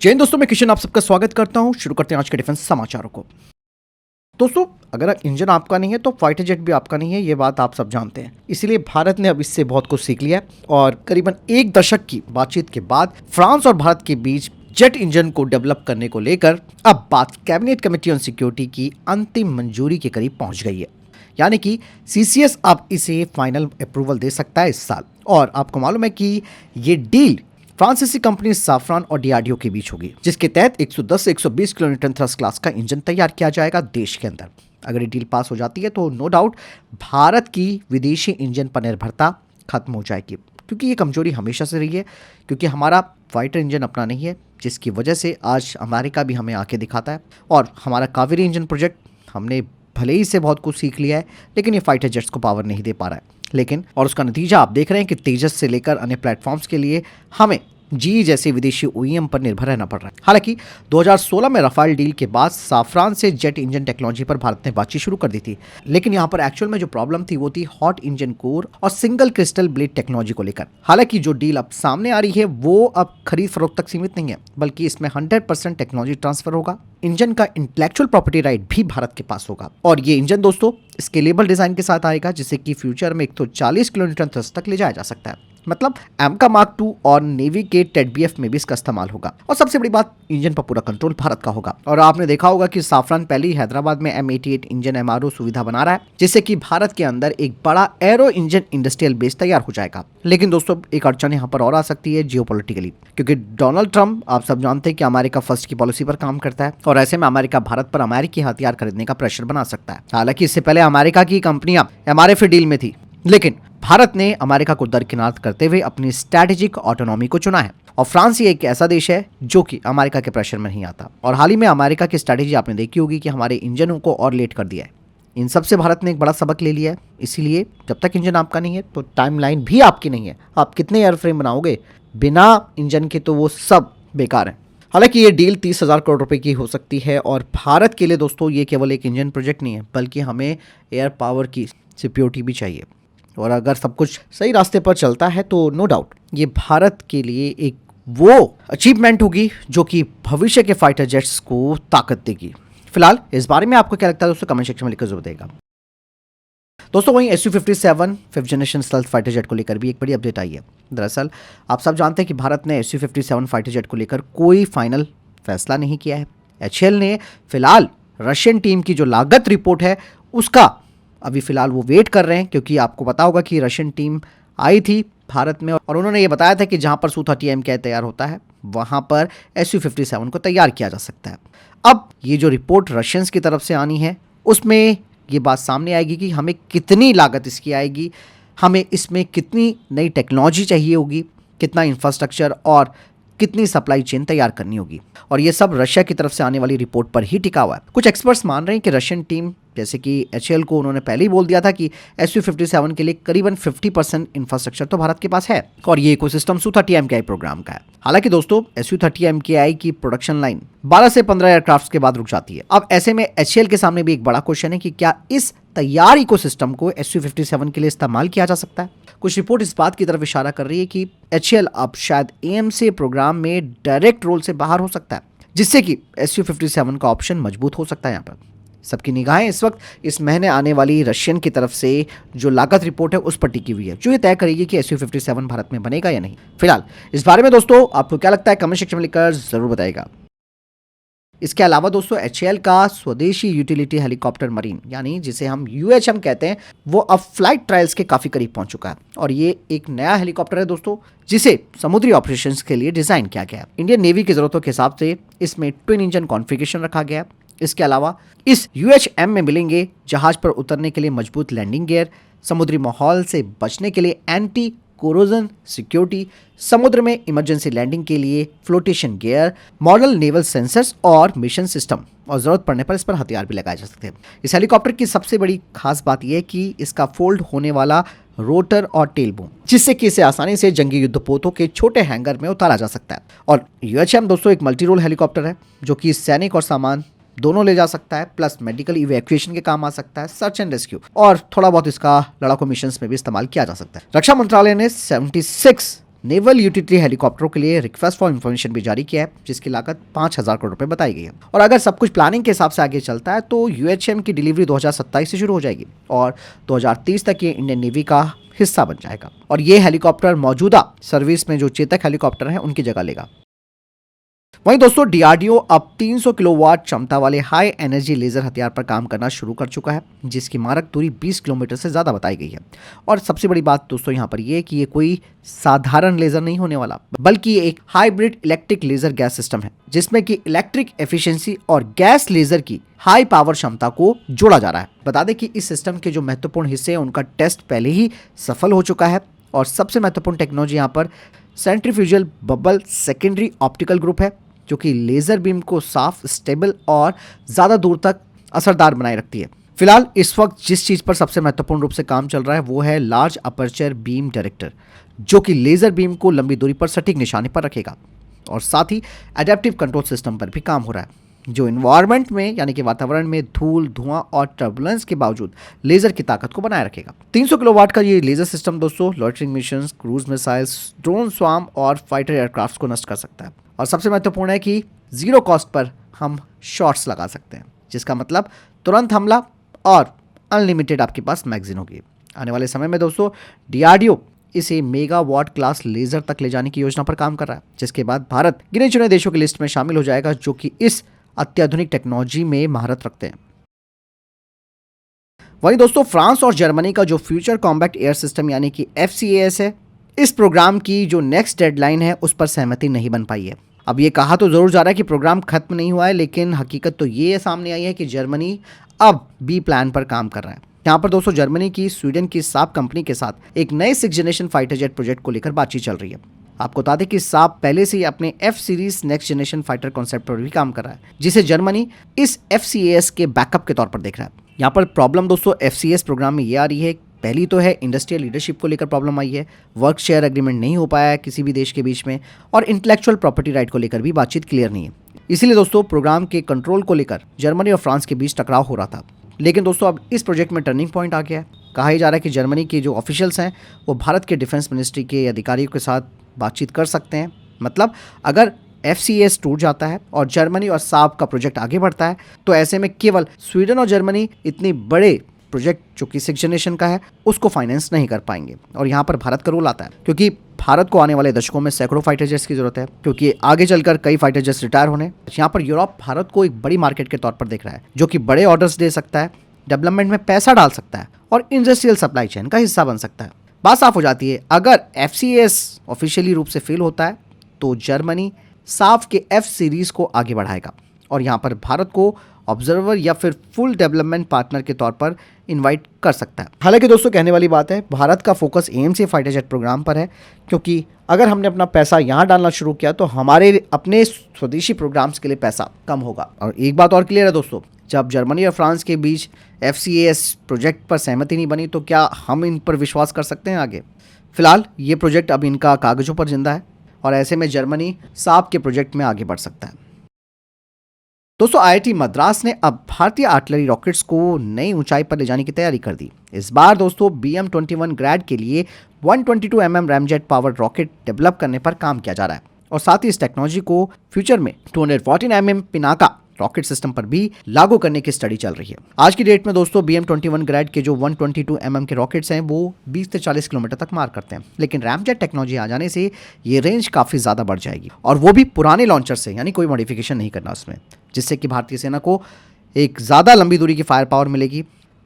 जय हिंद दोस्तों, मैं किशन आप सबका स्वागत करता हूं। शुरू करते हैं आज के डिफेंस समाचारों को। दोस्तों, अगर इंजन आपका नहीं है तो फाइटर जेट भी आपका नहीं है, ये बात आप सब जानते हैं। इसीलिए भारत ने अब इससे बहुत कुछ सीख लिया है और करीबन एक दशक की बातचीत के बाद फ्रांस और भारत के बीच जेट इंजन को डेवलप करने को लेकर अब बात कैबिनेट कमेटी ऑन सिक्योरिटी की अंतिम मंजूरी के करीब पहुंच गई है। यानी कि सीसीएस अब इसे फाइनल अप्रूवल दे सकता है इस साल। और आपको मालूम है कि ये डील फ्रांसीसी कंपनी साफ्रान और डीआरडीओ के बीच होगी, जिसके तहत 110 से 120 किलोन्यूटन थ्रस्ट क्लास का इंजन तैयार किया जाएगा देश के अंदर। अगर ये डील पास हो जाती है तो नो डाउट भारत की विदेशी इंजन पर निर्भरता खत्म हो जाएगी, क्योंकि ये कमजोरी हमेशा से रही है। क्योंकि हमारा फाइटर इंजन अपना नहीं है, जिसकी वजह से आज अमेरिका भी हमें आके दिखाता है। और हमारा कावेरी इंजन प्रोजेक्ट, हमने भले ही से बहुत कुछ सीख लिया है, लेकिन ये फाइटर जेट्स को पावर नहीं दे पा रहा है। लेकिन और उसका नतीजा आप देख रहे हैं कि तेजस से लेकर अन्य प्लेटफॉर्म्स के लिए हमें जी जैसे विदेशी ओईएम पर निर्भर रहना पड़ रहा है। हालांकि 2016 में रफाल डील के बाद साफ्रान से जेट इंजन टेक्नोलॉजी पर भारत ने बातचीत शुरू कर दी थी, लेकिन यहाँ पर एक्चुअल में जो प्रॉब्लम थी वो थी हॉट इंजन कोर और सिंगल क्रिस्टल ब्लेड टेक्नोलॉजी को लेकर। हालांकि जो डील अब सामने आ रही है वो अब खरीद फरोख्त तक सीमित नहीं है, बल्कि इसमें 100% टेक्नोलॉजी ट्रांसफर होगा। इंजन का इंटेलेक्चुअल प्रॉपर्टी राइट भी भारत के पास होगा और ये इंजन दोस्तों स्केलेबल डिजाइन के साथ आएगा, जिससे कि फ्यूचर में 140 किलोमीटर थ्रस्ट तक ले जाया जा सकता है। मतलब एमका मार्क 2 और नेवी के टेडबीएफ में भी इसका इस्तेमाल होगा। और सबसे बड़ी बात, इंजन पर पूरा कंट्रोल भारत का होगा। और आपने देखा होगा कि साफ्रान पहले ही हैदराबाद में M88 इंजन एमआरओ सुविधा बना रहा है, जिससे कि भारत के अंदर एक बड़ा एरो इंजन इंडस्ट्रियल बेस तैयार हो जाएगा। लेकिन दोस्तों, एक अड़चन यहाँ पर और आ सकती है जियोपॉलिटिकली, क्योंकि डोनाल्ड ट्रंप आप सब जानते हैं कि अमेरिका फर्स्ट की पॉलिसी पर काम करता है और ऐसे में अमेरिका भारत पर अमेरिकी हथियार खरीदने का प्रेशर बना सकता है। हालांकि इससे पहले अमेरिका की कंपनियां एमआरएफ डील में थी, लेकिन भारत ने अमेरिका को दरकिनार करते हुए अपनी स्ट्रैटेजिक ऑटोनॉमी को चुना है। और फ्रांस ही एक ऐसा देश है जो कि अमेरिका के प्रेशर में नहीं आता। और हाल ही में अमेरिका की स्ट्रैटेजी आपने देखी होगी कि हमारे इंजनों को और लेट कर दिया है। इन सब से भारत ने एक बड़ा सबक ले लिया है। इसीलिए जब तक इंजन आपका नहीं है तो टाइमलाइन भी आपकी नहीं है। आप कितने एयरफ्रेम बनाओगे बिना इंजन के, तो वो सब बेकार है। हालांकि ये डील 30,000 करोड़ रुपए की हो सकती है और भारत के लिए दोस्तों ये केवल एक इंजन प्रोजेक्ट नहीं है, बल्कि हमें एयर पावर की सिक्योरिटी भी चाहिए। और अगर सब कुछ सही रास्ते पर चलता है तो नो डाउट ये भारत के लिए एक वो अचीवमेंट होगी जो कि भविष्य के फाइटर जेट्स को ताकत देगी। फिलहाल इस बारे में आपको क्या लगता है दोस्तों, कमेंट सेक्शन में लिखकर जरूर देगा। दोस्तों, वहीं Su-57 5th generation stealth fighter jet को लेकर भी एक बड़ी अपडेट आई है। दरअसल आप सब जानते हैं कि भारत ने Su-57 फाइटर जेट को लेकर कोई फाइनल फैसला नहीं किया है। HAL ने फिलहाल रशियन टीम की जो लागत रिपोर्ट है उसका अभी फिलहाल वो वेट कर रहे हैं, क्योंकि आपको पता होगा कि रशियन टीम आई थी भारत में और उन्होंने ये बताया था कि जहां पर Su-30 MKI तैयार होता है वहां पर Su-57 को तैयार किया जा सकता है। अब ये जो रिपोर्ट रशियंस की तरफ से आनी है उसमें ये बात सामने आएगी कि हमें कितनी लागत इसकी आएगी, हमें इसमें कितनी नई टेक्नोलॉजी चाहिए होगी, कितना इंफ्रास्ट्रक्चर और कितनी सप्लाई चेन तैयार करनी होगी। और ये सब रशिया की तरफ से आने वाली रिपोर्ट पर ही टिका हुआ है। कुछ एक्सपर्ट्स मान रहे हैं कि रशियन टीम, जैसे कि HAL को उन्होंने पहले ही बोल दिया था कि Su-57 के लिए करीबन 50% इंफ्रास्ट्रक्चर तो भारत के पास है और ये इकोसिस्टम Su-30 MKI प्रोग्राम का है। हालांकि दोस्तों Su-30 MKI की प्रोडक्शन लाइन 12 से 15 एयरक्राफ्ट के बाद रुक जाती है। अब ऐसे में HAL के सामने भी एक बड़ा क्वेश्चन है कि क्या इस तैयार इकोसिस्टम को Su-57 के लिए इस्तेमाल किया जा सकता है। कुछ रिपोर्ट इस बात की तरफ इशारा कर रही है कि HAL अब शायद AMC प्रोग्राम में डायरेक्ट रोल से बाहर हो सकता है, जिससे कि Su-57 का ऑप्शन मजबूत हो सकता है। यहाँ पर सबकी निगाहें इस वक्त इस महीने आने वाली रशियन की तरफ से जो लागत रिपोर्ट है उस पर टिकी हुई है, जो ये तय करेगी कि Su-57 भारत में बनेगा या नहीं। फिलहाल इस बारे में दोस्तों आपको क्या लगता है, कमेंट सेक्शन में लिखकर जरूर बताइएगा। इसके अलावा दोस्तों HAL का स्वदेशी यूटिलिटी हेलीकॉप्टर मरीन, यानी जिसे हम UHM कहते हैं, वो अब फ्लाइट ट्रायल्स के काफी करीब पहुंच चुका है। और ये एक नया हेलीकॉप्टर है दोस्तों, जिसे समुद्री ऑपरेशंस के लिए डिजाइन किया गया है। इंडियन नेवी की जरूरतों के हिसाब से इसमें ट्विन इंजन कॉन्फ़िगरेशन रखा गया है। इसके अलावा इस UHM में मिलेंगे जहाज पर उतरने के लिए मजबूत लैंडिंग गियर, समुद्री माहौल से बचने के लिए एंटी कोरोजन सिक्योरिटी, समुद्र में इमरजेंसी लैंडिंग के लिए flotation gear, model naval sensors और मिशन सिस्टम, और जरूरत पड़ने पर इस पर हथियार भी लगाए जा सकते हैं। इस हेलीकॉप्टर की सबसे बड़ी खास बात यह है कि इसका फोल्ड होने वाला रोटर और टेल बोन, जिससे कि इसे आसानी से जंगी युद्धपोतों के छोटे हैंगर में उतारा जा सकता है। और UHM दोस्तों एक मल्टी रोल हेलीकॉप्टर है जो कि सैनिक और सामान दोनों ले जा सकता है, प्लस मेडिकल इवैक्यूएशन के काम आ सकता है, सर्च एंड रेस्क्यू और थोड़ा बहुत इसका लड़ाकू मिशंस में भी इस्तेमाल किया जा सकता है। रक्षा मंत्रालय ने 76 नेवल यूटिलिटी हेलीकॉप्टरों के लिए रिक्वेस्ट फॉर इन्फॉर्मेशन भी जारी किया है, जिसकी लागत 5,000 करोड़ रुपए बताई गई है। और अगर सब कुछ प्लानिंग के हिसाब से आगे चलता है तो यूएचएम की डिलीवरी 2027 से शुरू हो जाएगी और 2030 तक ये इंडियन नेवी का हिस्सा बन जाएगा और ये हेलीकॉप्टर मौजूदा सर्विस में जो चेतक हेलीकॉप्टर है उनकी जगह लेगा। वहीं दोस्तों डीआरडीओ अब 300 किलोवाट क्षमता वाले हाई एनर्जी लेजर हथियार पर काम करना शुरू कर चुका है, जिसकी मारक दूरी 20 किलोमीटर से ज्यादा बताई गई है। और सबसे बड़ी बात दोस्तों यहाँ पर यह है कि ये कोई साधारण लेजर नहीं होने वाला, बल्कि ये एक hybrid electric laser gas system है, जिसमें कि इलेक्ट्रिक एफिशिएंसी और गैस लेजर की हाई पावर क्षमता को जोड़ा जा रहा है। बता दें कि इस सिस्टम के जो महत्वपूर्ण हिस्से हैं उनका टेस्ट पहले ही सफल हो चुका है और सबसे महत्वपूर्ण टेक्नोलॉजी यहाँ पर centrifugal bubble secondary optical group है, जो कि लेजर बीम को साफ, स्टेबल और ज्यादा दूर तक असरदार बनाए रखती है। फिलहाल इस वक्त जिस चीज पर सबसे महत्वपूर्ण रूप से काम चल रहा है वो है लार्ज अपर्चर बीम डायरेक्टर, जो कि लेजर बीम को लंबी दूरी पर सटीक निशाने पर रखेगा और साथ ही एडेप्टिव कंट्रोल सिस्टम पर भी काम हो रहा है, जो इन्वायरमेंट में यानी कि वातावरण में धूल, धुआं और टर्बुलेंस के बावजूद लेजर की ताकत को बनाए रखेगा। 300 किलोवाट का ये लेजर सिस्टम दोस्तों loitering missions, cruise missiles, drone swarm और फाइटर एयरक्राफ्ट को नष्ट कर सकता है। और सबसे महत्वपूर्ण है कि जीरो कॉस्ट पर हम शॉट्स लगा सकते हैं, जिसका मतलब तुरंत हमला और अनलिमिटेड आपके पास मैगजीन होगी। आने वाले समय में दोस्तों डीआरडीओ इसे मेगावाट क्लास लेजर तक ले जाने की योजना पर काम कर रहा है, जिसके बाद भारत गिने चुने देशों की लिस्ट में शामिल हो जाएगा जो कि इस अत्याधुनिक टेक्नोलॉजी में महारत रखते हैं। वहीं दोस्तों फ्रांस और जर्मनी का जो फ्यूचर कॉम्बैट एयर सिस्टम यानी कि FCAS है, इस प्रोग्राम की जो नेक्स्ट डेडलाइन है उस पर सहमति नहीं बन पाई है। अब ये कहा तो जरूर जा रहा है कि प्रोग्राम खत्म नहीं हुआ है, लेकिन हकीकत तो ये सामने आई है कि जर्मनी अब बी प्लान पर काम कर रहा है। यहाँ पर दोस्तों जर्मनी की स्वीडन की साप कंपनी के साथ एक नए 6th generation fighter jet project को लेकर बातचीत चल रही है। आपको बता दें कि साप पहले से ही अपने F series next generation fighter concept पर भी काम कर रहा है, जिसे जर्मनी इस FCAS के बैकअप के तौर पर देख रहा है। यहाँ पर प्रॉब्लम दोस्तों FCAS प्रोग्राम में ये आ रही है, पहली तो है इंडस्ट्रियल लीडरशिप को लेकर प्रॉब्लम आई है, वर्क शेयर एग्रीमेंट नहीं हो पाया है किसी भी देश के बीच में, और इंटेलेक्चुअल प्रॉपर्टी राइट को लेकर भी बातचीत क्लियर नहीं है। इसीलिए दोस्तों प्रोग्राम के कंट्रोल को लेकर जर्मनी और फ्रांस के बीच टकराव हो रहा था। लेकिन दोस्तों अब इस प्रोजेक्ट में टर्निंग पॉइंट आ गया है। कहा ही जा रहा है कि जर्मनी के जो ऑफिशियल्स हैं वो भारत के डिफेंस मिनिस्ट्री के अधिकारियों के साथ बातचीत कर सकते हैं। मतलब अगर FCAS टूट जाता है और जर्मनी और साप का प्रोजेक्ट आगे बढ़ता है तो ऐसे में केवल स्वीडन और जर्मनी इतने बड़े प्रोजेक्ट जो कि 6th जनरेशन का है उसको फाइनेंस नहीं कर पाएंगे। और यहाँ पर भारत का रोल आता है, क्योंकि भारत को आने वाले दशकों में सैकड़ों फाइटर जेट्स की जरूरत है, क्योंकि आगे चलकर कई फाइटर जेट्स रिटायर होने। यहाँ पर यूरोप भारत को एक बड़ी मार्केट के तौर पर देख रहा है, जो कि बड़े ऑर्डर्स दे सकता है, डेवलपमेंट में पैसा डाल सकता है और इंडस्ट्रियल सप्लाई चेन का हिस्सा बन सकता है। बात साफ हो जाती है, अगर FCAS ऑफिशियली रूप से फेल होता है तो जर्मनी साफ के F सीरीज को आगे बढ़ाएगा और यहाँ पर भारत को ऑब्जर्वर या फिर फुल डेवलपमेंट पार्टनर के तौर पर इनवाइट कर सकता है। हालांकि दोस्तों कहने वाली बात है, भारत का focus AMC fighter jet programme पर है, क्योंकि अगर हमने अपना पैसा यहाँ डालना शुरू किया तो हमारे अपने स्वदेशी प्रोग्राम्स के लिए पैसा कम होगा। और एक बात और क्लियर है दोस्तों, जब जर्मनी और फ्रांस के बीच FCAS प्रोजेक्ट पर सहमति नहीं बनी तो क्या हम इन पर विश्वास कर सकते हैं आगे? फिलहाल ये प्रोजेक्ट अब इनका कागजों पर जिंदा है और ऐसे में जर्मनी साप के प्रोजेक्ट में आगे बढ़ सकता है। दोस्तों IIT मद्रास ने अब भारतीय आर्टिलरी रॉकेट्स को नई ऊंचाई पर ले जाने की तैयारी कर दी। इस बार दोस्तों BM-21 ग्रैड के लिए 122 mm ramjet powered rocket develop करने पर काम किया जा रहा है और साथ ही इस टेक्नोलॉजी को फ्यूचर में 214 mm पिनाका रॉकेट सिस्टम पर भी लागू करने की स्टडी चल रही है। आज की डेट में दोस्तों BM-21 ग्रैड के जो 122 mm के रॉकेट्स हैं वो 20 से 40 किलोमीटर तक मार करते हैं, लेकिन रैमजेट टेक्नोलॉजी आ जाने से ये रेंज काफी ज्यादा बढ़ जाएगी और वो भी पुराने लॉन्चर से, यानी कोई मॉडिफिकेशन नहीं करना उसमें, जिससे कि भारतीय सेना को एक ज्यादा लंबी दूरी की फायर पावर मिलेगी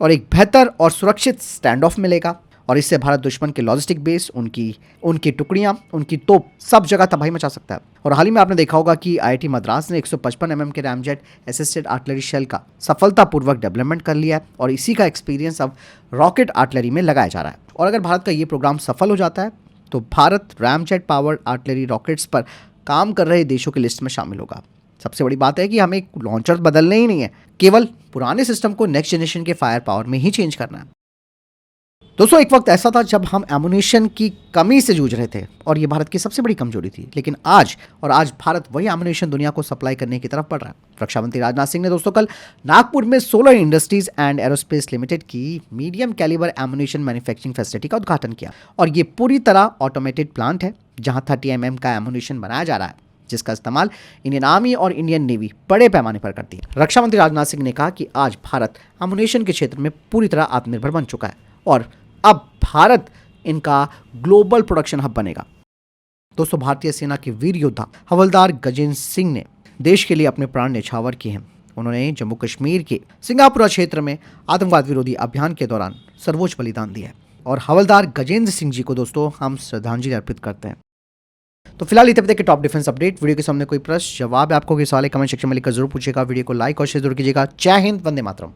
और एक बेहतर और सुरक्षित स्टैंड ऑफ मिलेगा। और इससे भारत दुश्मन के लॉजिस्टिक बेस, उनकी टुकड़ियां, उनकी तोप सब जगह तबाही मचा सकता है। और हाल ही में आपने देखा होगा कि IIT मद्रास ने 155 mm के रैमजेट असिस्टेड आर्टिलरी शेल का सफलतापूर्वक डेवलपमेंट कर लिया है और इसी का एक्सपीरियंस अब रॉकेट आर्टिलरी में लगाया जा रहा है। और अगर भारत का ये प्रोग्राम सफल हो जाता है तो Bharat ramjet powered artillery rockets पर काम कर रहे देशों की लिस्ट में शामिल होगा। सबसे बड़ी बात है कि हमें लॉन्चर बदलने ही नहीं है, केवल पुराने सिस्टम को नेक्स्ट जनरेशन के फायर पावर में ही चेंज करना है। दोस्तों एक वक्त ऐसा था जब हम एमुनेशन की कमी से जूझ रहे थे और ये भारत की सबसे बड़ी कमजोरी थी, लेकिन आज भारत वही एमुनेशन दुनिया को सप्लाई करने की तरफ बढ़ रहा है। रक्षा मंत्री राजनाथ सिंह ने दोस्तों कल नागपुर में Solar Industries and Aerospace Limited की medium calibre ammunition manufacturing facility का उद्घाटन किया और ये पूरी तरह ऑटोमेटेड प्लांट है जहां 30 mm का एमुनेशन बनाया जा रहा है, जिसका इस्तेमाल इंडियन आर्मी और इंडियन नेवी बड़े पैमाने पर करती है। रक्षा मंत्री राजनाथ सिंह ने कहा कि आज भारत एमुनेशन के क्षेत्र में पूरी तरह आत्मनिर्भर बन चुका है और अब भारत इनका ग्लोबल प्रोडक्शन हब बनेगा। दोस्तों भारतीय सेना के वीर योद्धा हवलदार गजेंद्र सिंह ने देश के लिए अपने प्राण न्यौछावर किए हैं। उन्होंने जम्मू कश्मीर के सिंगापुरा क्षेत्र में आतंकवाद विरोधी अभियान के दौरान सर्वोच्च बलिदान दिया है और हवलदार गजेंद्र सिंह जी को दोस्तों हम श्रद्धांजलि अर्पित करते हैं। तो फिलहाल इतने के टॉप डिफेंस अपडेट। वीडियो के सामने कोई प्रश्न जवाब है आपको, कोई सवाल है, कमेंट सेक्शन में लिखकर जरूर पूछेगा। वीडियो को लाइक और शेयर जरूर कीजिएगा। जय हिंद, वंदे मातरम।